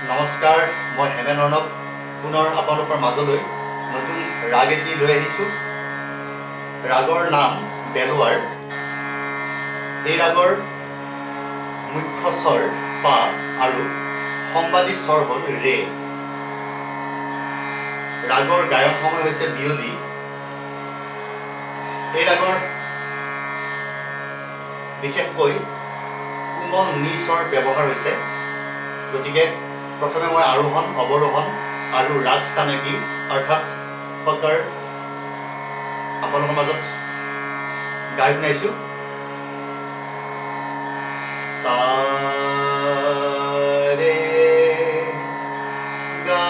নমস্কাৰ, মই হেমেন অৰ্ণৱ পুনৰ আপোনালোকৰ মাজলৈ নতুন ৰাগ এটি লৈ আহিছোঁ। ৰাগৰ নাম বেলৱাৰ। এই ৰাগৰ মুখ্য স্বৰ পা আৰু সম্বাদী স্বৰ হ'ল ৰে। ৰাগৰ গায়ক সময় হৈছে বিয়লি। এই ৰাগৰ বিশেষকৈ কোমল নি স্বৰ ব্যৱহাৰ হৈছে। গতিকে প্ৰথমে মই আৰোহণ, অৱৰোহণ আৰু ৰাগ চানেকি অৰ্থাৎ ফকাৰ আপোনালোকৰ মাজত গাই শুনাইছোঁ। সা ৰে গা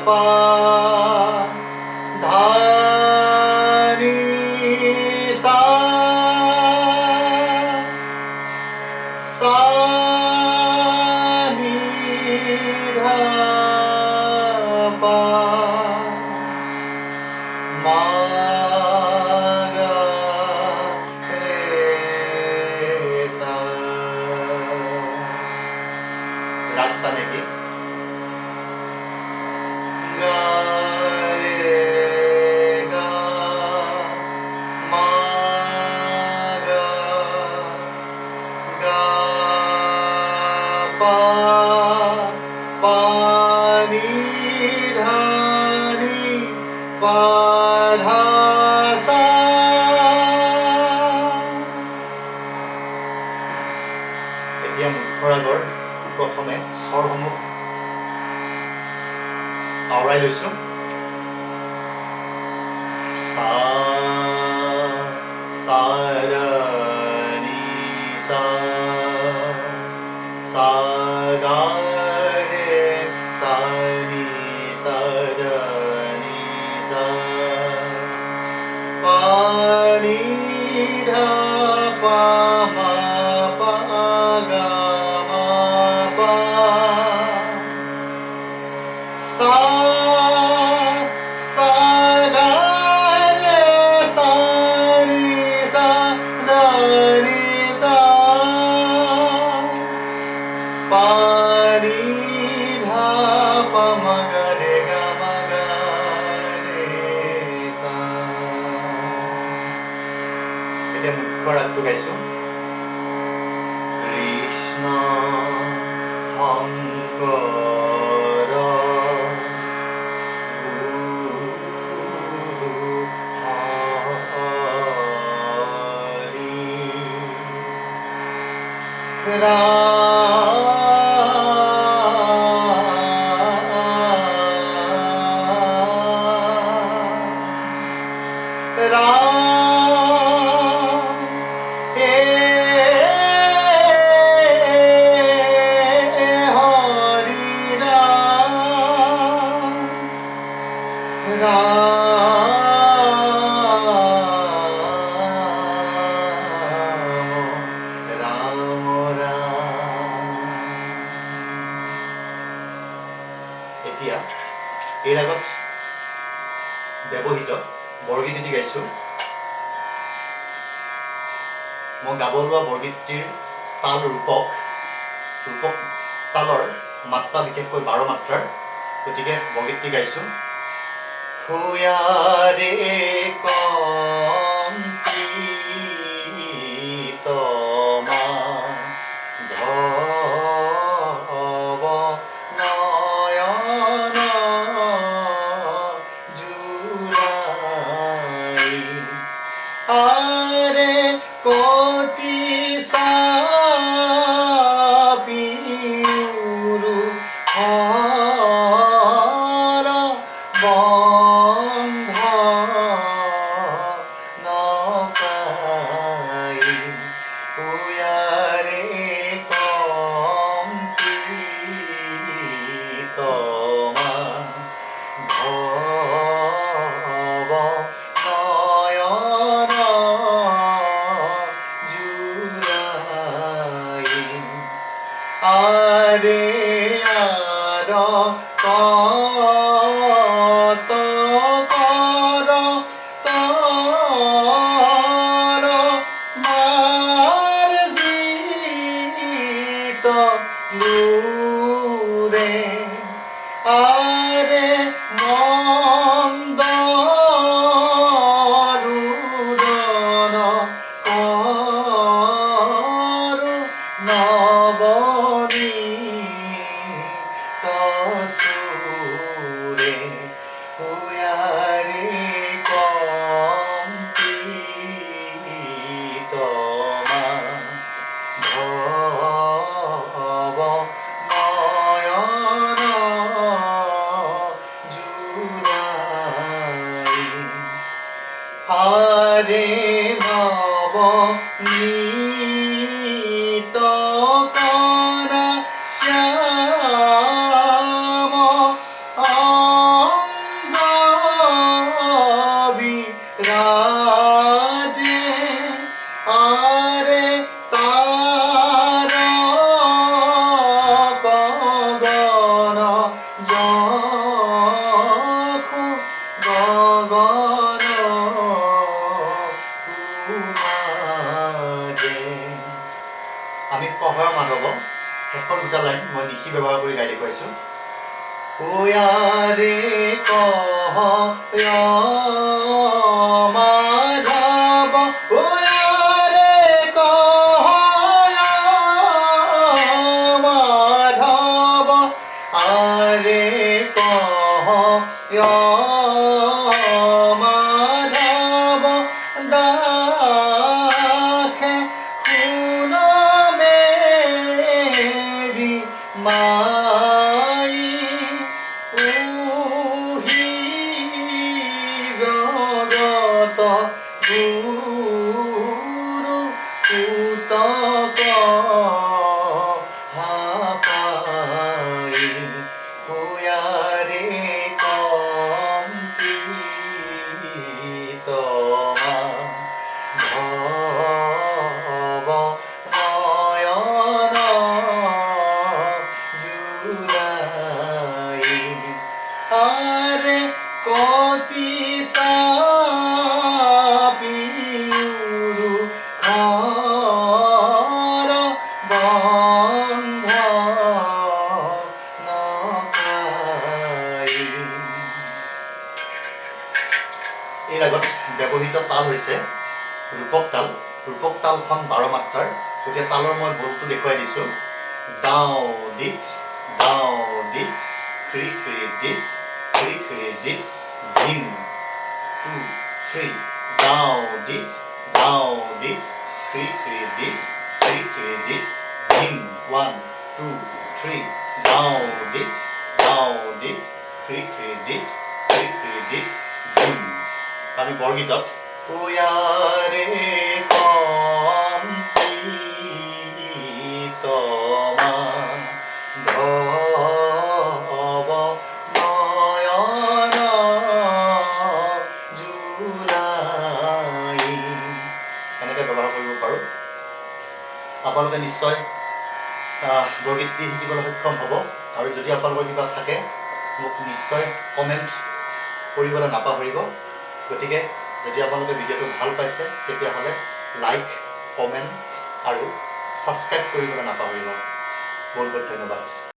পা ধা নি সা সা মা গা রে সা। রাগ সানেকি গা রে গা মা গা গা পা পা নি ধা নি পা ধা সা। এতিয়া মুখ্য ৰাগৰ প্ৰথমে স্বৰসমূহ আওৰাই লৈছোঁ। সা সা ৰা নি সা সা গা ৰে সা নি সা ৰা নি সা পা নি ধা পা মা পা গা মা পা সা সা গা রে সা নি সা ধা নি সা পা নি ধা পা মা গা রে গা মা গা রে সা। এতিয়া মুখ্য ৰাগটো গাইছোঁ। কৃষ্ণ শংকৰ গুৰু হৰি ৰাম এ হৰি ৰাম ৰাম ৰাম। এতিয়া এই ৰাগত ব্যৱহৃত বৰগীত এটি গাইছোঁ। মই গাব লোৱা বৰগীতটিৰ তাল ৰূপক তালৰ মাত্ৰা বিশেষকৈ 12 মাত্ৰাৰ। গতিকে বৰগীতটি গাইছোঁ। হুয়াৰে কম্পিতমা ধব নয়ন জুলাই আরে কতি সাপিউরু হর বন্ধ নপাই উয়ারে কম্পিতমা ভব নয়ন জুলাই আরে আর কত কর তর মার জিত লু আরে মন্দ রুদন করু নবনী তসুরে হুয়ারে কম্পিতমা ভব নয়ন জুড়াই আরে নব নিত করা শ্যাম অঙ্গ বিরাজে আরে তার গগন যখু গগন উমাজে আমি কহয় মাধৱ শেষৰ দুটা লাইন মই লিখি ব্যৱহাৰ কৰি গাই দেখুৱাইছোঁ ওয়াৰে কহয় মাধৱ ওয়াৰে কহয় মাধৱ আৰে কহয় মাধৱ দাখে শুন মেরি মাই উহি জগত গুরু উতক হাপাই উয়ারে কম্পিতমা ভব নয়ন জুড়াই আরে কতি সাপিউরু ঘর বন্ধ নপাই এই ৰাগত ব্যৱহৃত তাল হৈছে ৰূপক তাল ৰূপক তালখন 12 মাত্ৰাৰ গতিকে তালৰ মই বলটো দেখুৱাই দিছোঁ ডাও ডিট খ্ৰী খ্ৰী ডিট ধিন 2 3 ডাও ডিট খ্ৰী খ্ৰী ডিট ধিন 1 2 3 ডাও ডিট খ্ৰী খ্ৰী ডিট ধিন আমি বৰগীতত উয়াৰে কম্পিতমা ভব নয়ন জুড়াই এনেকৈ ব্যৱহাৰ কৰিব পাৰোঁ আপোনালোকে নিশ্চয় বৰগীতটি শিকিবলৈ সক্ষম হ'ব আৰু যদি আপোনালোকৰ কিবা থাকে মোক নিশ্চয় কমেণ্ট কৰিবলৈ নাপাহৰিব গতিকে যদি আপোনালোকে ভিডিঅ'টো ভাল পাইছে তেতিয়াহ'লে লাইক কমেণ্ট আৰু ছাবস্ক্ৰাইব কৰিবলৈ নাপাহৰিব বহুত বহুত ধন্যবাদ